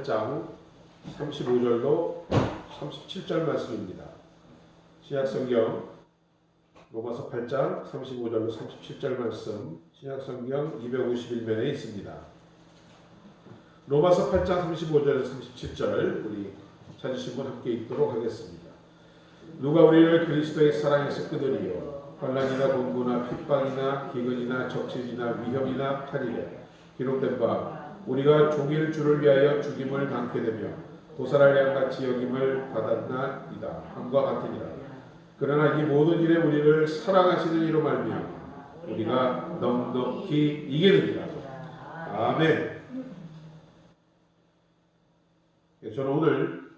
8장 35절로 37절 말씀입니다. 신약성경 로마서 8장 35절로 37절 말씀 신약성경 251면에 있습니다. 로마서 8장 35절에서 37절 우리 찾으신 분 함께 읽도록 하겠습니다. 누가 우리를 그리스도의 사랑에서 끊으리요 환난이나 곤고나 핍박이나 기근이나 적신이나 위험이나 칼이래 기록된 바 우리가 종일 주를 위하여 죽임을 당케 되며 도살할 양같이 여김을 받았나이다 함과 같으니라. 그러나 이 모든 일에 우리를 사랑하시는 이로 말미암아 우리가 넉넉히 이기느니라. 아멘. 저는 오늘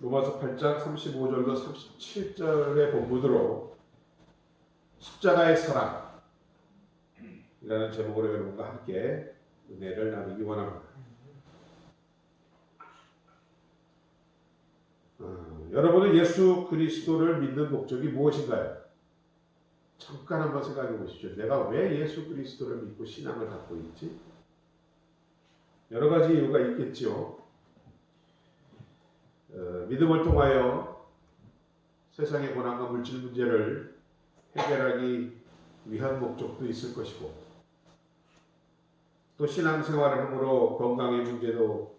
로마서 8장 35절로 37절의 본문으로 십자가의 사랑이라는 제목으로 여러분과 함께 은혜를 나누기 원합니다. 여러분은 예수 그리스도를 믿는 목적이 무엇인가요? 잠깐 한번 생각해 보십시오. 내가 왜 예수 그리스도를 믿고 신앙을 갖고 있지? 여러 가지 이유가 있겠죠. 믿음을 통하여 세상의 고난과 물질 문제를 해결하기 위한 목적도 있을 것이고 또 신앙생활을 함으로 건강의 문제도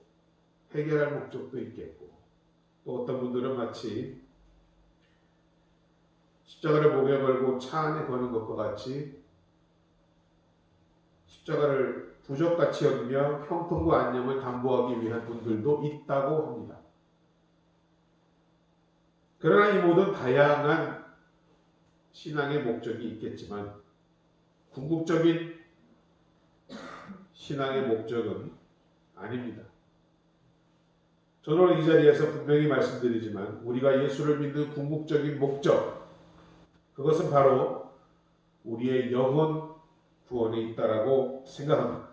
해결할 목적도 있겠고 또 어떤 분들은 마치 십자가를 목에 걸고 차 안에 거는 것과 같이 십자가를 부적같이 여기며 형통과 안녕을 담보하기 위한 분들도 있다고 합니다. 그러나 이 모든 다양한 신앙의 목적이 있겠지만 궁극적인 신앙의 목적은 아닙니다. 저는 이 자리에서 분명히 말씀드리지만 우리가 예수를 믿는 궁극적인 목적 그것은 바로 우리의 영혼 구원에 있다라고 생각합니다.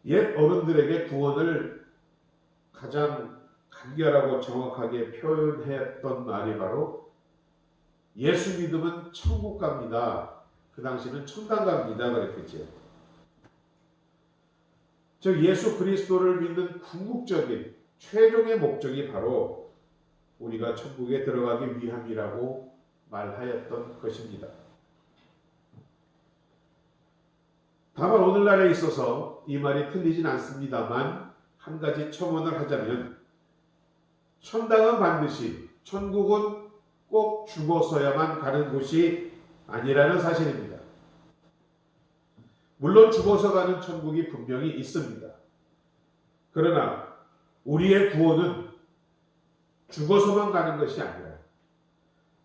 옛 어른들에게 구원을 가장 간결하고 정확하게 표현했던 말이 바로 예수 믿으면 천국 갑니다. 그 당시는 천당 갑니다. 그랬겠죠. 즉 예수 그리스도를 믿는 궁극적인 최종의 목적이 바로 우리가 천국에 들어가기 위함이라고 말하였던 것입니다. 다만 오늘날에 있어서 이 말이 틀리진 않습니다만 한 가지 첨언을 하자면 천당은 반드시 천국은 꼭 죽어서야만 가는 곳이 아니라는 사실입니다. 물론 죽어서 가는 천국이 분명히 있습니다. 그러나 우리의 구원은 죽어서만 가는 것이 아니라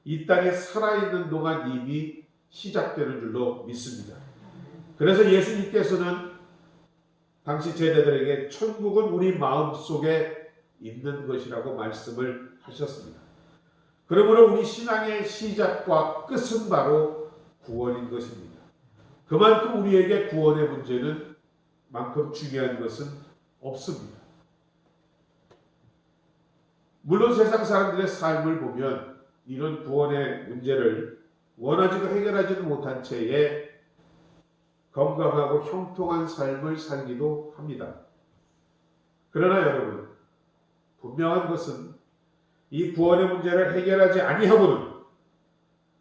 이 땅에 살아있는 동안 이미 시작되는 줄로 믿습니다. 그래서 예수님께서는 당시 제자들에게 천국은 우리 마음속에 있는 것이라고 말씀을 하셨습니다. 그러므로 우리 신앙의 시작과 끝은 바로 구원인 것입니다. 그만큼 우리에게 구원의 문제는 만큼 중요한 것은 없습니다. 물론 세상 사람들의 삶을 보면 이런 구원의 문제를 원하지도 해결하지도 못한 채에 건강하고 형통한 삶을 살기도 합니다. 그러나 여러분, 분명한 것은 이 구원의 문제를 해결하지 아니하고는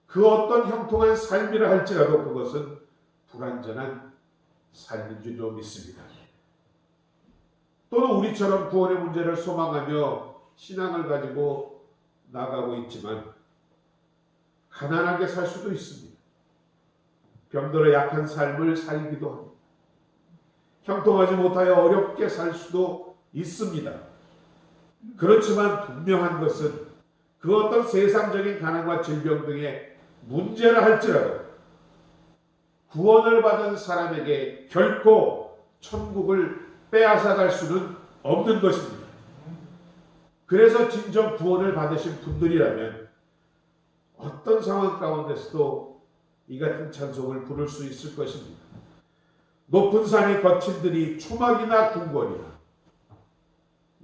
그 어떤 형통한 삶이라 할지라도 그것은 불완전한 삶인 줄로 믿습니다. 또는 우리처럼 구원의 문제를 소망하며 신앙을 가지고 나가고 있지만 가난하게 살 수도 있습니다. 병들어 약한 삶을 살기도 합니다. 형통하지 못하여 어렵게 살 수도 있습니다. 그렇지만 분명한 것은 그 어떤 세상적인 가난과 질병 등의 문제라 할지라도 구원을 받은 사람에게 결코 천국을 빼앗아갈 수는 없는 것입니다. 그래서 진정 구원을 받으신 분들이라면 어떤 상황 가운데서도 이 같은 찬송을 부를 수 있을 것입니다. 높은 산이 거친 들이 초막이나 궁궐이나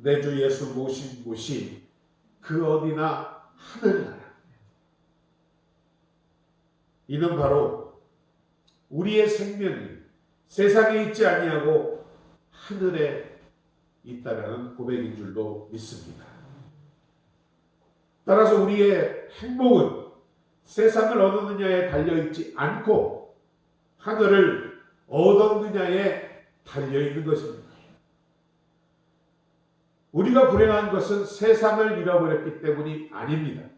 내 주 예수 모신 곳이 그 어디나 하늘나라. 이는 바로 우리의 생명이 세상에 있지 아니하고 하늘에 있다라는 고백인 줄로 믿습니다. 따라서 우리의 행복은 세상을 얻느냐에 달려있지 않고 하늘을 얻느냐에 달려있는 것입니다. 우리가 불행한 것은 세상을 잃어버렸기 때문이 아닙니다.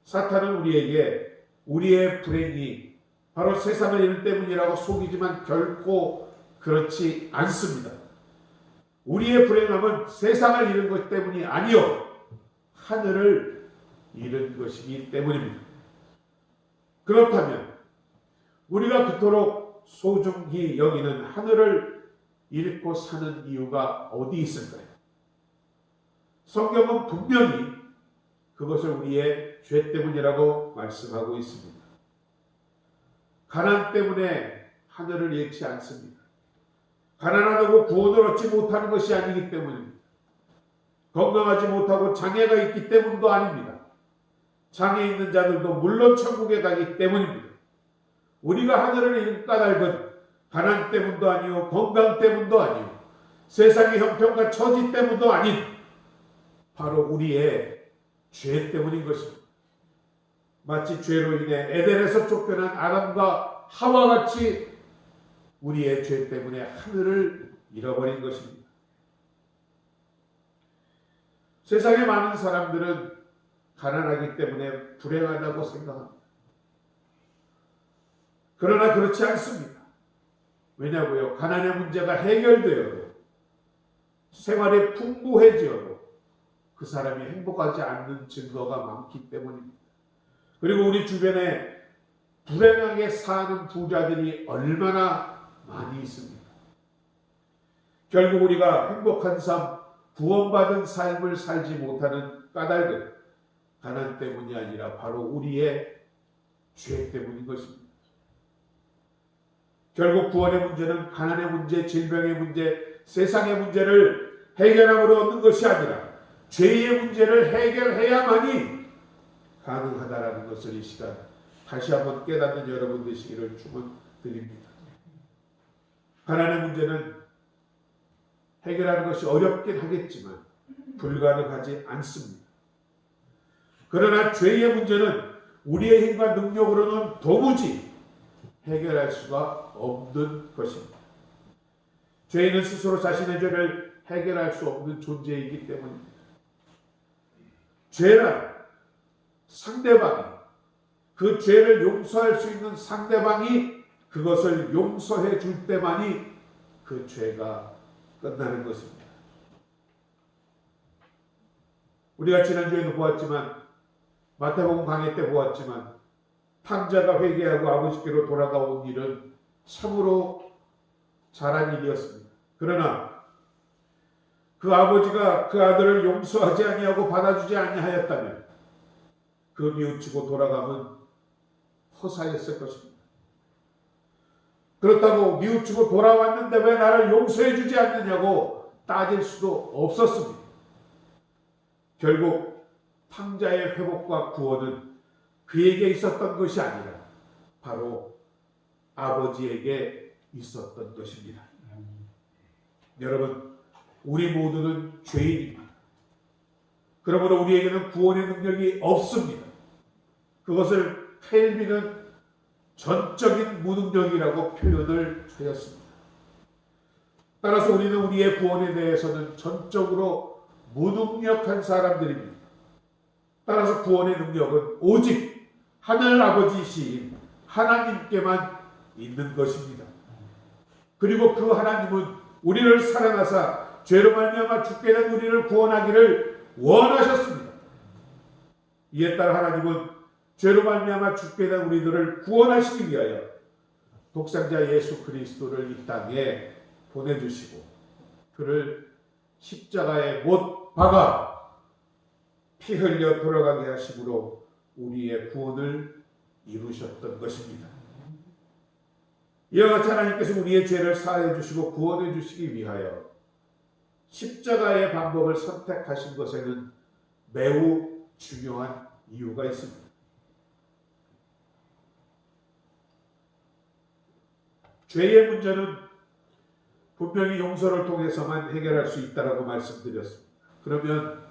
사탄은 우리에게 우리의 불행이 바로 세상을 잃은 때문이라고 속이지만 결코 그렇지 않습니다. 우리의 불행함은 세상을 잃은 것 때문이 아니요 하늘을 잃은 것이기 때문입니다. 그렇다면 우리가 그토록 소중히 여기는 하늘을 잃고 사는 이유가 어디 있을까요? 성경은 분명히 그것을 우리의 죄 때문이라고 말씀하고 있습니다. 가난 때문에 하늘을 잃지 않습니다. 가난하다고 구원을 얻지 못하는 것이 아니기 때문입니다. 건강하지 못하고 장애가 있기 때문도 아닙니다. 장애 있는 자들도 물론 천국에 가기 때문입니다. 우리가 하늘을 잃은 까닭은 가난 때문도 아니요 건강 때문도 아니요 세상의 형편과 처지 때문도 아닌 바로 우리의 죄 때문인 것입니다. 마치 죄로 인해 에덴에서 쫓겨난 아담과 하와같이 우리의 죄 때문에 하늘을 잃어버린 것입니다. 세상의 많은 사람들은 가난하기 때문에 불행하다고 생각합니다. 그러나 그렇지 않습니다. 왜냐고요? 가난의 문제가 해결되어도 생활이 풍부해지어도 그 사람이 행복하지 않는 증거가 많기 때문입니다. 그리고 우리 주변에 불행하게 사는 부자들이 얼마나 많이 있습니다. 결국 우리가 행복한 삶, 구원받은 삶을 살지 못하는 까닭은 가난 때문이 아니라 바로 우리의 죄 때문인 것입니다. 결국 구원의 문제는 가난의 문제, 질병의 문제, 세상의 문제를 해결함으로 얻는 것이 아니라 죄의 문제를 해결해야만이 가능하다라는 것을 이 시간 다시 한번 깨닫는 여러분 되시기를 축원드립니다. 가난의 문제는 해결하는 것이 어렵긴 하겠지만 불가능하지 않습니다. 그러나 죄의 문제는 우리의 힘과 능력으로는 도무지 해결할 수가 없는 것입니다. 죄인은 스스로 자신의 죄를 해결할 수 없는 존재이기 때문입니다. 죄란 상대방이 그 죄를 용서할 수 있는 상대방이 그것을 용서해 줄 때만이 그 죄가 끝나는 것입니다. 우리가 지난주에도 보았지만 마태복음 강의 때 보았지만 탕자가 회개하고 아버지께로 돌아가온 일은 참으로 잘한 일이었습니다. 그러나 그 아버지가 그 아들을 용서하지 아니하고 받아주지 아니하였다면 그 뉘우치고 돌아가면 허사했을 것입니다. 그렇다고 뉘우치고 돌아왔는데 왜 나를 용서해 주지 않느냐고 따질 수도 없었습니다. 결국 탕자의 회복과 구원은 그에게 있었던 것이 아니라 바로 아버지에게 있었던 것입니다. 여러분, 우리 모두는 죄인입니다. 그러므로 우리에게는 구원의 능력이 없습니다. 그것을 켈빈은 전적인 무능력이라고 표현을 하였습니다. 따라서 우리는 우리의 구원에 대해서는 전적으로 무능력한 사람들입니다. 따라서 구원의 능력은 오직 하늘 아버지이신 하나님께만 있는 것입니다. 그리고 그 하나님은 우리를 사랑하사 죄로 말미암아 죽게 된 우리를 구원하기를 원하셨습니다. 이에 따라 하나님은 죄로 말미암아 죽게 된 우리들을 구원하시기 위하여 독생자 예수 그리스도를 이 땅에 보내주시고 그를 십자가에 못 박아 피 흘려 돌아가게 하심으로 우리의 구원을 이루셨던 것입니다. 이와 같이 하나님께서 우리의 죄를 사하여 주시고 구원해 주시기 위하여 십자가의 방법을 선택하신 것에는 매우 중요한 이유가 있습니다. 죄의 문제는 분명히 용서를 통해서만 해결할 수 있다라고 말씀드렸습니다. 그러면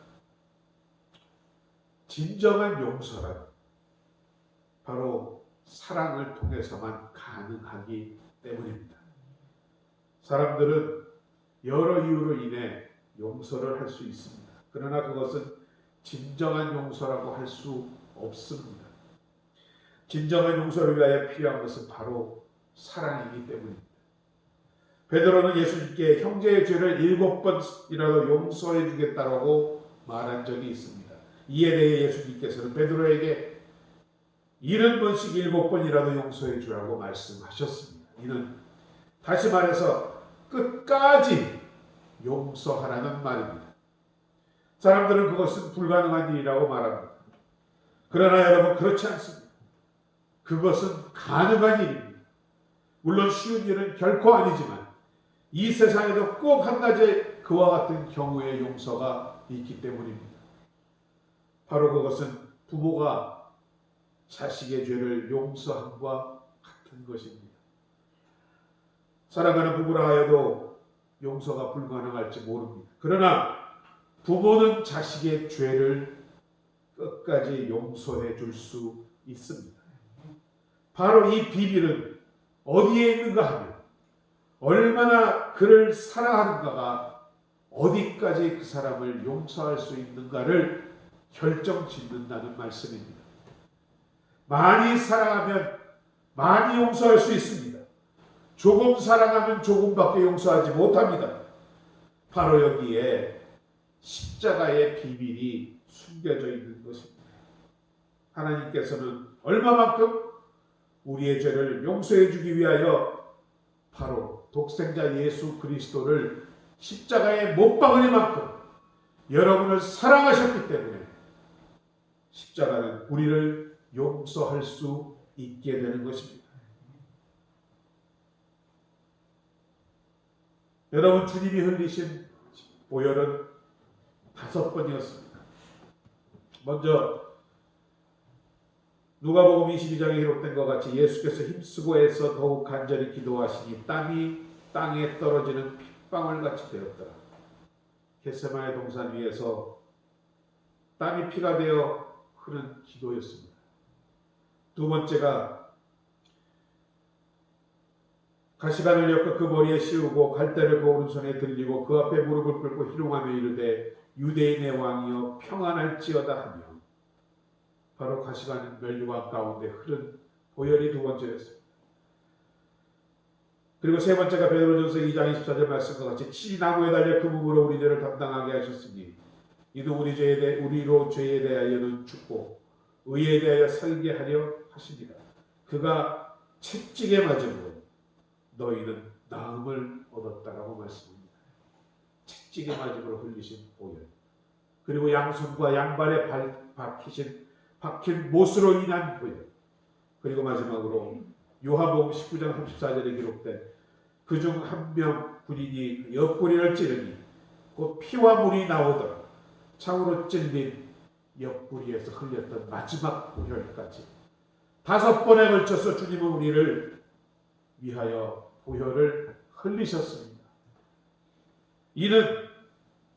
진정한 용서란 바로 사랑을 통해서만 가능하기 때문입니다. 사람들은 여러 이유로 인해 용서를 할 수 있습니다. 그러나 그것은 진정한 용서라고 할 수 없습니다. 진정한 용서를 위하여 필요한 것은 바로 사랑이기 때문입니다. 베드로는 예수님께 형제의 죄를 7번이라도 용서해 주겠다라고 말한 적이 있습니다. 이에 대해 예수님께서는 베드로에게 70번씩 7번이라도 용서해 주라고 말씀하셨습니다. 이는 다시 말해서 끝까지 용서하라는 말입니다. 사람들은 그것은 불가능한 일이라고 말합니다. 그러나 여러분, 그렇지 않습니다. 그것은 가능한 일입니다. 물론 쉬운 일은 결코 아니지만 이 세상에도 꼭 한 가지 그와 같은 경우의 용서가 있기 때문입니다. 바로 그것은 부모가 자식의 죄를 용서함과 같은 것입니다. 사랑하는 부부라 하여도 용서가 불가능할지 모릅니다. 그러나 부모는 자식의 죄를 끝까지 용서해 줄 수 있습니다. 바로 이 비밀은 어디에 있는가 하면 얼마나 그를 사랑하는가가 어디까지 그 사람을 용서할 수 있는가를 결정짓는다는 말씀입니다. 많이 사랑하면 많이 용서할 수 있습니다. 조금 사랑하면 조금밖에 용서하지 못합니다. 바로 여기에 십자가의 비밀이 숨겨져 있는 것입니다. 하나님께서는 얼마만큼 우리의 죄를 용서해 주기 위하여 바로 독생자 예수 그리스도를 십자가에 못 박으리만큼 여러분을 사랑하셨기 때문에 십자가는 우리를 용서할 수 있게 되는 것입니다. 여러분, 주님이 흘리신 보혈은 5번이었습니다. 먼저 누가복음 22장에 기록된 것 같이 예수께서 힘쓰고 애써 더욱 간절히 기도하시니 땀이 땅에 떨어지는 핏방울같이 되었더라. 겟세마네 동산 위에서 땀이 피가 되어 흐른 기도였습니다. 두 번째가 가시관을 엮어 그 머리에 씌우고 갈대를 그 오른손에 들리고 그 앞에 무릎을 꿇고 희롱하며 이르되 유대인의 왕이여 평안할지어다 하며 바로 가시관 면류관 가운데 흐른 보혈이 두 번째였습니다. 그리고 세 번째가 베드로전서 2장 24절 말씀과 같이 치 나무에 달려 그 몸으로 우리 죄를 담당하게 하셨으니 이도 우리로 죄에 대하여는 죽고 의에 대하여 살게 하려 하시니라. 그가 채찍에 맞음으로 너희는 나음을 얻었다라고 말씀합니다. 채찍에 맞음으로 흘리신 보혈, 그리고 양손과 양발에 박힌 못으로 인한 보혈, 그리고 마지막으로 요한복음 19장 34절에 기록된 그중 한 명 군인이 옆구리를 찌르니 곧 피와 물이 나오더라. 창으로 찔린 옆구리에서 흘렸던 마지막 보혈까지 5번에 걸쳐서 주님은 우리를 위하여 보혈을 흘리셨습니다. 이는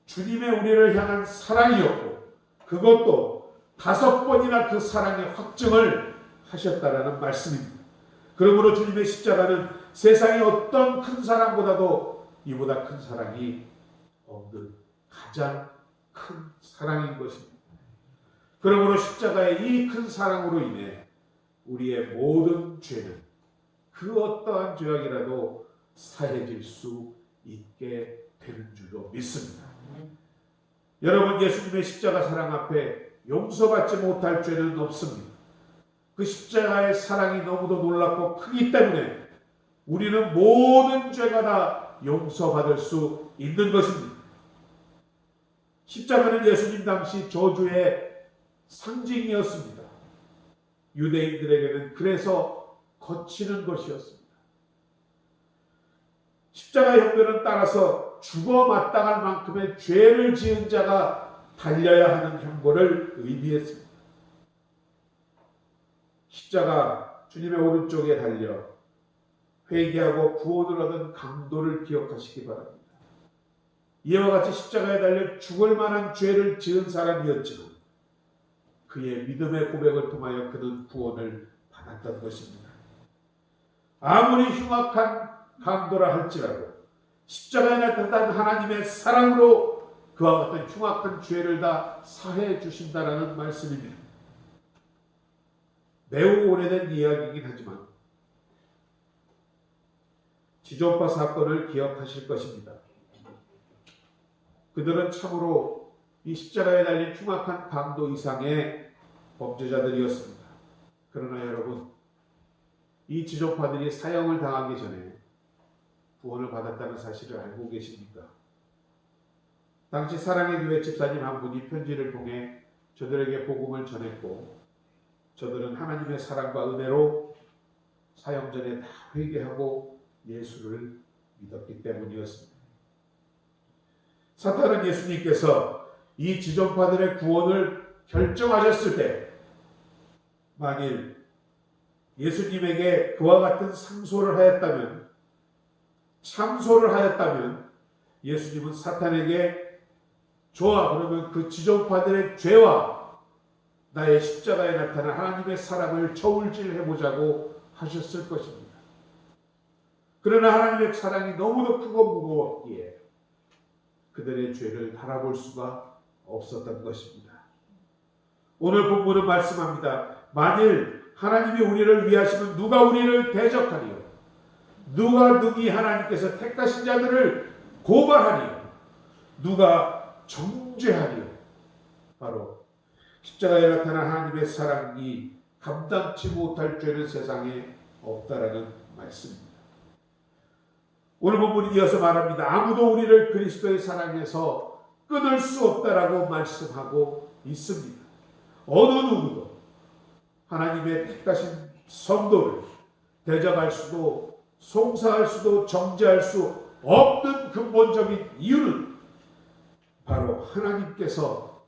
주님의 우리를 향한 사랑이었고 그것도 5번이나 그 사랑의 확증을 하셨다라는 말씀입니다. 그러므로 주님의 십자가는 세상의 어떤 큰 사랑보다도 이보다 큰 사랑이 없는 가장 큰 사랑인 것입니다. 그러므로 십자가의 이 큰 사랑으로 인해 우리의 모든 죄는 그 어떠한 죄악이라도 사해질 수 있게 되는 줄로 믿습니다. 여러분, 예수님의 십자가 사랑 앞에 용서받지 못할 죄는 없습니다. 그 십자가의 사랑이 너무도 놀랍고 크기 때문에 우리는 모든 죄가 다 용서받을 수 있는 것입니다. 십자가는 예수님 당시 저주의 상징이었습니다. 유대인들에게는 그래서 거치는 것이었습니다. 십자가 형벌은 따라서 죽어 마땅할 만큼의 죄를 지은 자가 달려야 하는 형벌을 의미했습니다. 십자가 주님의 오른쪽에 달려 회개하고 구원을 얻은 강도를 기억하시기 바랍니다. 이와 같이 십자가에 달려 죽을 만한 죄를 지은 사람이었지만 그의 믿음의 고백을 통하여 그는 구원을 받았던 것입니다. 아무리 흉악한 강도라 할지라도 십자가에 나타난 하나님의 사랑으로 그와 같은 흉악한 죄를 다 사해 주신다라는 말씀입니다. 매우 오래된 이야기이긴 하지만 지존파 사건을 기억하실 것입니다. 그들은 참으로 이 십자가에 달린 흉악한 강도 이상의 범죄자들이었습니다. 그러나 여러분, 이 지존파들이 사형을 당하기 전에 구원을 받았다는 사실을 알고 계십니까? 당시 사랑의 교회 집사님 한 분이 편지를 통해 저들에게 복음을 전했고 저들은 하나님의 사랑과 은혜로 사형 전에 다 회개하고 예수를 믿었기 때문이었습니다. 사탄은 예수님께서 이 지존파들의 구원을 결정하셨을 때 만일 예수님에게 그와 같은 상소를 하였다면, 참소를 하였다면 예수님은 사탄에게 좋아, 그러면 그 지존파들의 죄와 나의 십자가에 나타난 하나님의 사랑을 저울질해보자고 하셨을 것입니다. 그러나 하나님의 사랑이 너무도 크고 무거웠기에 그들의 죄를 바라볼 수가 없었던 것입니다. 오늘 본문은 말씀합니다. 만일 하나님이 우리를 위하시면 누가 우리를 대적하리요? 누가 능히 하나님께서 택하신 자들을 고발하리요? 누가 정죄하리요? 바로 십자가에 나타난 하나님의 사랑이 감당치 못할 죄는 세상에 없다라는 말씀입니다. 오늘 본문이 이어서 말합니다. 아무도 우리를 그리스도의 사랑에서 끊을 수 없다라고 말씀하고 있습니다. 어느 누구도 하나님의 택하신 성도를 대적할 수도 송사할 수도 정죄할 수 없는 근본적인 이유는 바로 하나님께서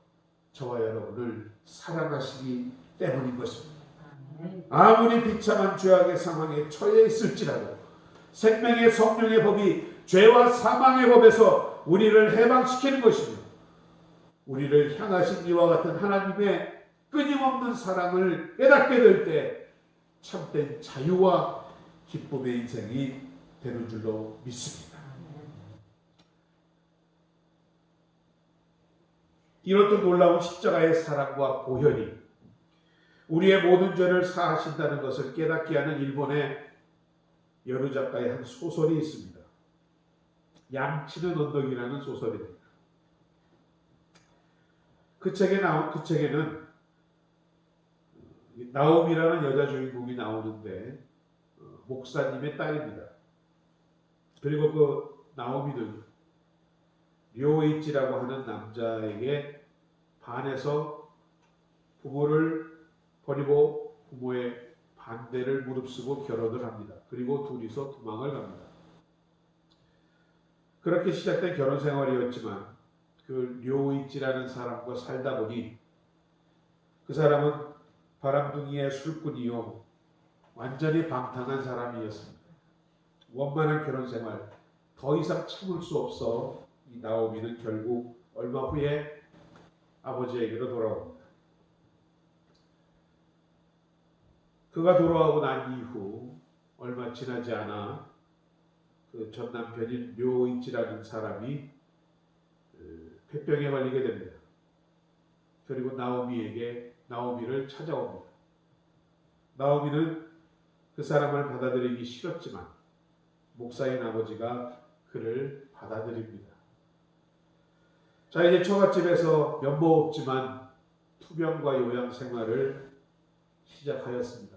저와 여러분을 사랑하시기 때문인 것입니다. 아무리 비참한 죄악의 상황에 처해 있을지라도 생명의 성령의 법이 죄와 사망의 법에서 우리를 해방시키는 것이며 우리를 향하신 이와 같은 하나님의 끊임없는 사랑을 깨닫게 될 때 참된 자유와 기쁨의 인생이 되는 줄로 믿습니다. 이렇듯 놀라운 십자가의 사랑과 보혈이 우리의 모든 죄를 사하신다는 것을 깨닫게 하는 일본의 여러 작가의 한 소설이 있습니다. 양치는 언덕이라는 소설입니다. 그 책에는 나오미라는 여자 주인공이 나오는데 목사님의 딸입니다. 그리고 그 나오미는 료이치라고 하는 남자에게 반해서 부모를 버리고 부모의 반대를 무릅쓰고 결혼을 합니다. 그리고 둘이서 도망을 갑니다. 그렇게 시작된 결혼 생활이었지만 그 료이치라는 사람과 살다 보니 그 사람은 바람둥이의 술꾼이요 완전히 방탕한 사람이었습니다. 원만한 결혼 생활 더 이상 참을 수 없어 이 나오미는 결국 얼마 후에 아버지에게로 돌아옵니다. 그가 돌아오고 난 이후 얼마 지나지 않아 그 전 남편인 료이치라는 사람이 폐병에 걸리게 됩니다. 그리고 나오미를 찾아옵니다. 나오미는 그 사람을 받아들이기 싫었지만 목사인 아버지가 그를 받아들입니다. 자, 이제 처갓집에서 면목 없지만 투병과 요양 생활을 시작하였습니다.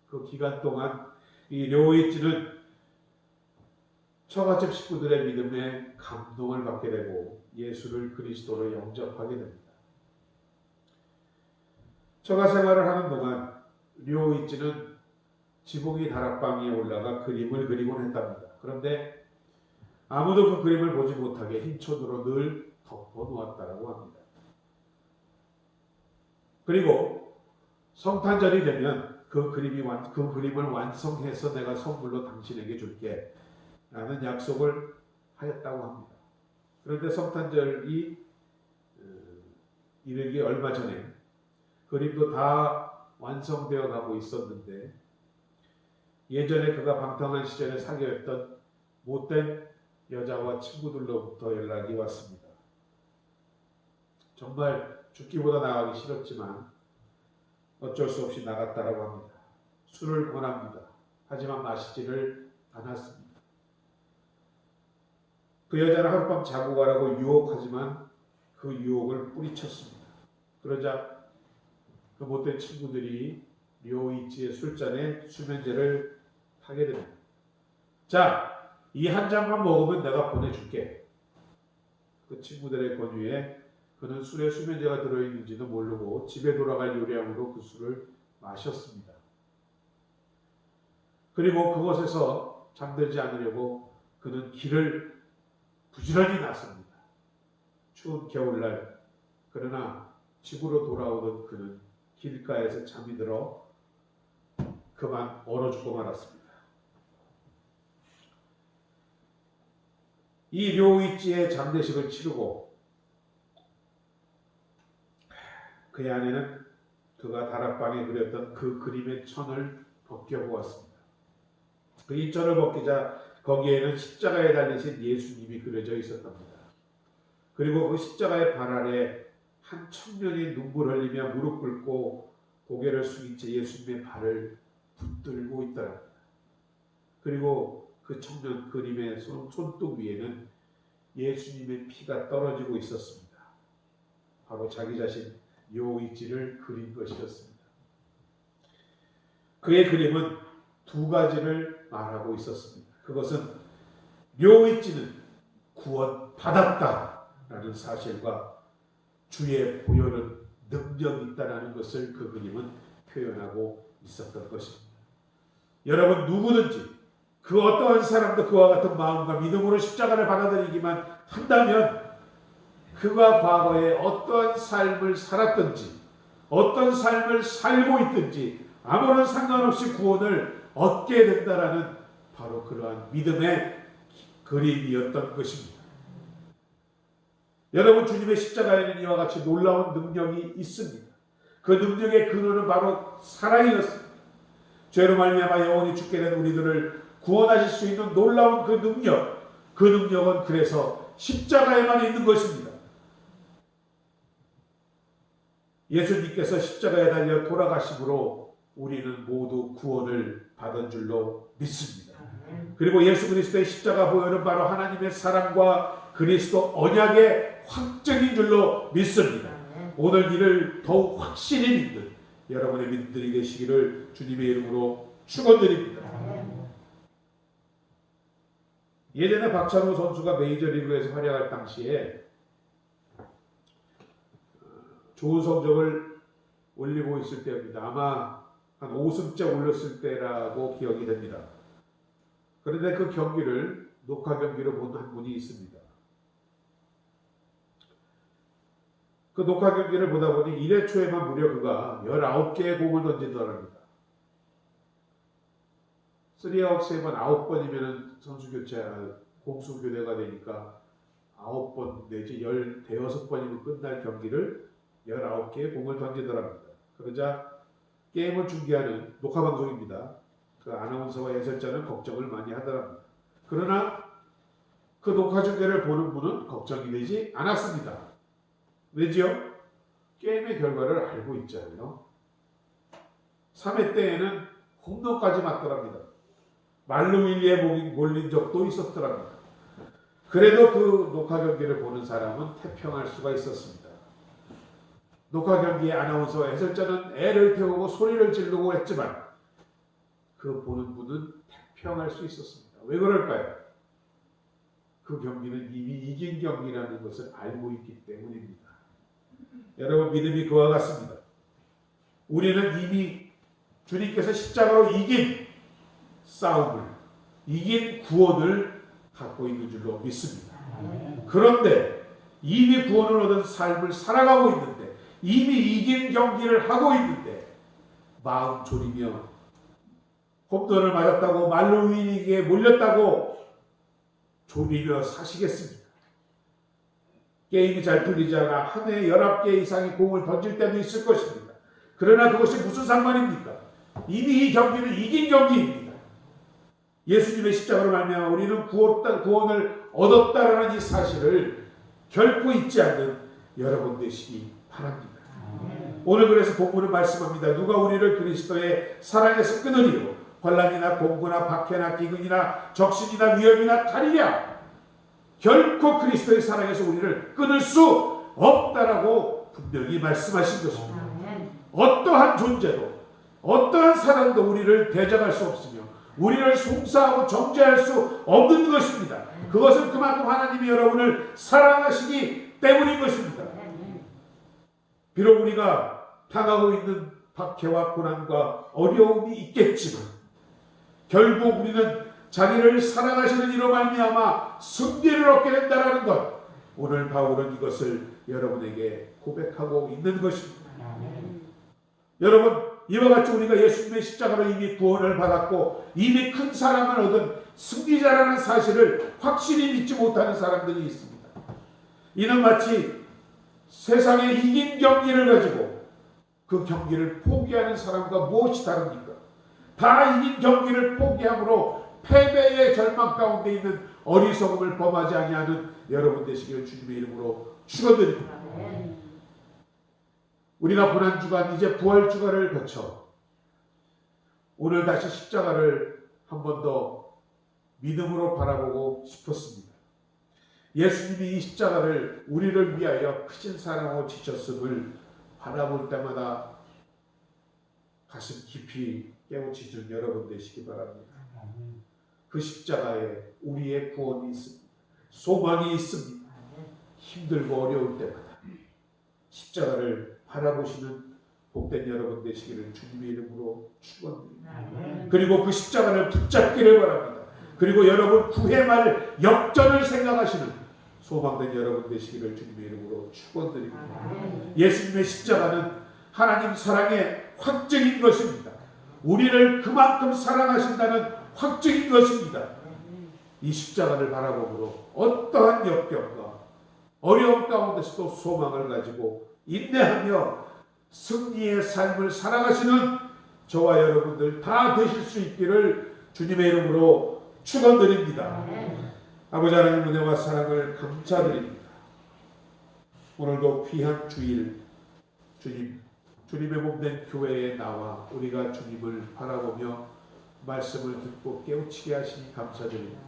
그 기간 동안 이 료이치는 처갓집 식구들의 믿음에 감동을 받게 되고 예수를 그리스도로 영접하게 됩니다. 처가 생활을 하는 동안 료이치는 지붕이 다락방 위에 올라가 그림을 그리곤 했답니다. 그런데 아무도 그 그림을 보지 못하게 흰 천으로 늘 덮어 놓았다라고 합니다. 그리고 성탄절이 되면 그 그림을 완성해서 내가 선물로 당신에게 줄게 라는 약속을 하였다고 합니다. 그런데 성탄절이 이르기 얼마 전에 그림도 다 완성되어 가고 있었는데 예전에 그가 방탕한 시절에 사귀었던 못된 여자와 친구들로부터 연락이 왔습니다. 정말 죽기보다 나가기 싫었지만 어쩔 수 없이 나갔다라고 합니다. 술을 권합니다. 하지만 마시지를 않았습니다. 그 여자는 하룻밤 자고 가라고 유혹하지만 그 유혹을 뿌리쳤습니다. 그러자 그 못된 친구들이 료이치의 술잔에 수면제를 타게 됩니다. 자, 이 한 잔만 먹으면 내가 보내줄게. 그 친구들의 권유에 그는 술에 수면제가 들어있는지도 모르고 집에 돌아갈 요량으로 그 술을 마셨습니다. 그리고 그곳에서 잠들지 않으려고 그는 길을 부지런히 나섭니다. 추운 겨울날, 그러나 집으로 돌아오던 그는 길가에서 잠이 들어 그만 얼어 죽고 말았습니다. 이 료이치의 장례식을 치르고 그의 아내는 그가 다락방에 그렸던 그 그림의 천을 벗겨보았습니다. 그 인천을 벗기자 거기에는 십자가에 달리신 예수님이 그려져 있었답니다. 그리고 그 십자가의 발 아래 한 청년이 눈물 흘리며 무릎 꿇고 고개를 숙인 채 예수님의 발을 붙들고 있더랍니다. 그리고 그 청년 그림의 손톱 위에는 예수님의 피가 떨어지고 있었습니다. 바로 자기 자신 료이치를 그린 것이었습니다. 그의 그림은 두 가지를 말하고 있었습니다. 그것은 료이치는 구원받았다라는 사실과 주의 보혈은 능력이 있다라는 것을 그 그림은 표현하고 있었던 것입니다. 여러분, 누구든지 그 어떠한 사람도 그와 같은 마음과 믿음으로 십자가를 받아들이기만 한다면 그가 과거에 어떠한 삶을 살았든지 어떤 삶을 살고 있든지 아무런 상관없이 구원을 얻게 된다라는 바로 그러한 믿음의 그림이었던 것입니다. 여러분, 주님의 십자가에는 이와 같이 놀라운 능력이 있습니다. 그 능력의 근원은 바로 사랑이었습니다. 죄로 말미암아 영원히 죽게 된 우리들을 구원하실 수 있는 놀라운 그 능력, 그 능력은 그래서 십자가에만 있는 것입니다. 예수님께서 십자가에 달려 돌아가심으로 우리는 모두 구원을 받은 줄로 믿습니다. 그리고 예수 그리스도의 십자가 보혈은 바로 하나님의 사랑과 그리스도 언약의 확증인 줄로 믿습니다. 오늘 이를 더욱 확실히 믿는 여러분의 믿음들이 되시기를 주님의 이름으로 축원드립니다. 예전에 박찬호 선수가 메이저리그에서 활약할 당시에 좋은 성적을 올리고 있을 때입니다. 아마 한 5승째 올렸을 때라고 기억이 됩니다. 그런데 그 경기를 녹화 경기로 본 한 분이 있습니다. 그 녹화 경기를 보다 보니 1회 초에만 무려 그가 19개의 공을 던지더랍니다. 3아웃 3번 9번이면 선수 교체, 공수 교대가 되니까 9번 내지 16번이면 끝날 경기를 19개의 공을 던지더랍니다. 그러자 게임을 중계하는 녹화방송입니다. 그 아나운서와 해설자는 걱정을 많이 하더랍니다. 그러나 그 녹화 중계를 보는 분은 걱정이 되지 않았습니다. 왜지요? 게임의 결과를 알고 있잖아요. 3회 때에는 홈런까지 맞더랍니다. 말루윌리에 몰린 적도 있었더랍니다. 그래도 그 녹화 경기를 보는 사람은 태평할 수가 있었습니다. 녹화 경기의 아나운서와 해설자는 애를 태우고 소리를 지르고 했지만 그 보는 분은 태평할 수 있었습니다. 왜 그럴까요? 그 경기는 이미 이긴 경기라는 것을 알고 있기 때문입니다. 여러분, 믿음이 그와 같습니다. 우리는 이미 주님께서 십자가로 이긴 싸움을, 이긴 구원을 갖고 있는 줄로 믿습니다. 그런데 이미 구원을 얻은 삶을 살아가고 있는데, 이미 이긴 경기를 하고 있는데 마음 졸이며 홈런을 맞았다고 말로윈에게 몰렸다고 졸이며 사시겠습니다. 게임이 잘 풀리지 않아 한 해에 11개 이상의 공을 던질 때도 있을 것입니다. 그러나 그것이 무슨 상관입니까? 이미 이 경기는 이긴 경기입니다. 예수님의 십자가로 말미암아 우리는 구원을 얻었다라는 이 사실을 결코 잊지 않는 여러분 되시기 바랍니다. 오늘 그래서 본문은 말씀합니다. 누가 우리를 그리스도의 사랑에서 끊으리요? 환난이나 공고나 박해나 기근이나 적신이나 위험이나 칼이랴. 결코 그리스도의 사랑에서 우리를 끊을 수 없다라고 분명히 말씀하신 것입니다. 어떠한 존재도 어떠한 사람도 우리를 대적할 수 없으며 우리를 송사하고 정죄할 수 없는 것입니다. 그것은 그만큼 하나님이 여러분을 사랑하시기 때문인 것입니다. 비록 우리가 당하고 있는 박해와 고난과 어려움이 있겠지만 결국 우리는 자기를 사랑하시는 이로 말미암아 승리를 얻게 된다는 것, 오늘 바울은 이것을 여러분에게 고백하고 있는 것입니다. 여러분, 이와 같이 우리가 예수님의 십자가로 이미 구원을 받았고 이미 큰 사랑을 얻은 승리자라는 사실을 확실히 믿지 못하는 사람들이 있습니다. 이는 마치 세상에 이긴 경기를 가지고 그 경기를 포기하는 사람과 무엇이 다릅니까? 다 이긴 경기를 포기함으로 패배의 절망 가운데 있는 어리석음을 범하지 아니하는 여러분 되시기를 주님의 이름으로 축원드립니다. 우리가 고난주간 이제 부활주간을 거쳐 오늘 다시 십자가를 한 번 더 믿음으로 바라보고 싶었습니다. 예수님이 이 십자가를 우리를 위하여 크신 사랑으로 지셨음을 바라볼 때마다 가슴 깊이 깨우치는 여러분 되시기 바랍니다. 그 십자가에 우리의 구원이 있습니다. 소망이 있습니다. 힘들고 어려울 때마다 십자가를 바라보시는 복된 여러분 되시기를 주님의 이름으로 축원드립니다. 그리고 그 십자가를 붙잡기를 바랍니다. 그리고 여러분 구해말 역전을 생각하시는 소망된 여러분 되시기를 주님의 이름으로 축원드립니다. 예수님의 십자가는 하나님 사랑의 확증인 것입니다. 우리를 그만큼 사랑하신다는 확증인 것입니다. 이 십자가를 바라보므로 어떠한 역경과 어려움 가운데서도 소망을 가지고 인내하며 승리의 삶을 살아가시는 저와 여러분들 다 되실 수 있기를 주님의 이름으로 축원드립니다. 아버지 하나님 은혜와 사랑을 감사드립니다. 오늘도 귀한 주일 주님의 몸된 교회에 나와 우리가 주님을 바라보며 말씀을 듣고 깨우치게 하시니 감사드립니다.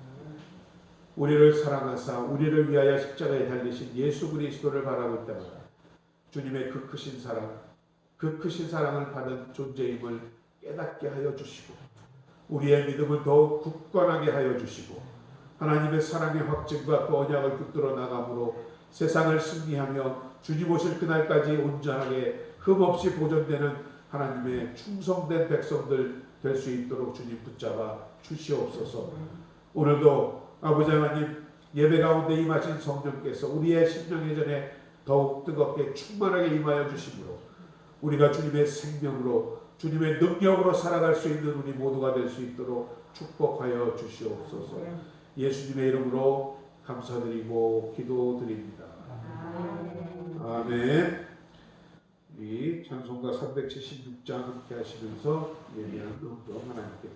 우리를 사랑하사 우리를 위하여 십자가에 달리신 예수 그리스도를 바라볼 때마다 주님의 그 크신 사랑을 받은 존재임을 깨닫게 하여 주시고 우리의 믿음을 더욱 굳건하게 하여 주시고 하나님의 사랑의 확증과 그 언약을 붙들어 나감으로 세상을 승리하며 주님 오실 그날까지 온전하게 흠없이 보존되는 하나님의 충성된 백성들 될 수 있도록 주님 붙잡아 주시옵소서. 오늘도 아버지 하나님 예배 가운데 임하신 성령께서 우리의 심령 예전에 더욱 뜨겁게 충만하게 임하여 주심으로 우리가 주님의 생명으로 주님의 능력으로 살아갈 수 있는 우리 모두가 될 수 있도록 축복하여 주시옵소서. 예수님의 이름으로 감사드리고 기도드립니다. 아멘. 이 찬송가 376장 함께 하시면서 예배하는 또 하나님께